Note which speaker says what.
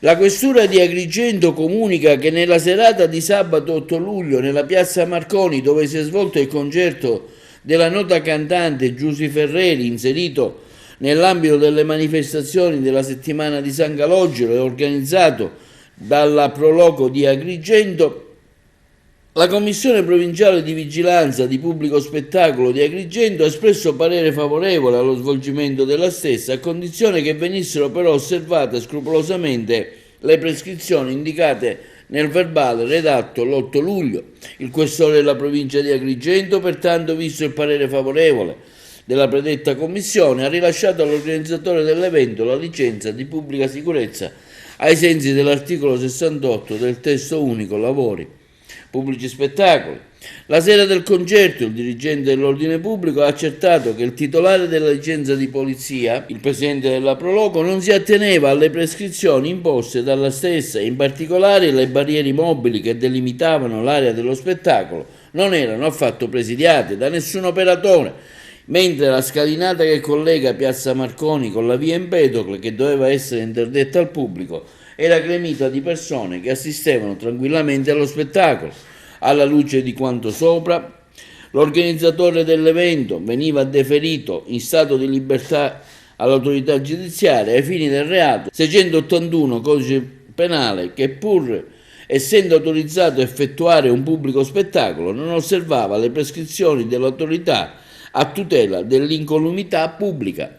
Speaker 1: La questura di Agrigento comunica che nella serata di sabato 8 luglio nella piazza Marconi, dove si è svolto il concerto della nota cantante Giusy Ferreri, inserito nell'ambito delle manifestazioni della settimana di San Calogero e organizzato dalla Proloco di Agrigento, la Commissione Provinciale di Vigilanza di Pubblico Spettacolo di Agrigento ha espresso parere favorevole allo svolgimento della stessa, a condizione che venissero però osservate scrupolosamente le prescrizioni indicate nel verbale redatto l'8 luglio. Il questore della provincia di Agrigento, pertanto, visto il parere favorevole della predetta commissione, ha rilasciato all'organizzatore dell'evento la licenza di pubblica sicurezza ai sensi dell'articolo 68 del testo unico lavori pubblici spettacoli. La sera del concerto il dirigente dell'ordine pubblico ha accertato che il titolare della licenza di polizia, il presidente della Proloco, non si atteneva alle prescrizioni imposte dalla stessa, in particolare le barriere mobili che delimitavano l'area dello spettacolo non erano affatto presidiate da nessun operatore, mentre la scalinata che collega piazza Marconi con la via Empedocle, che doveva essere interdetta al pubblico, era gremita di persone che assistevano tranquillamente allo spettacolo. Alla luce di quanto sopra, l'organizzatore dell'evento veniva deferito in stato di libertà all'autorità giudiziaria ai fini del reato 681 codice penale, che pur essendo autorizzato a effettuare un pubblico spettacolo non osservava le prescrizioni dell'autorità a tutela dell'incolumità pubblica.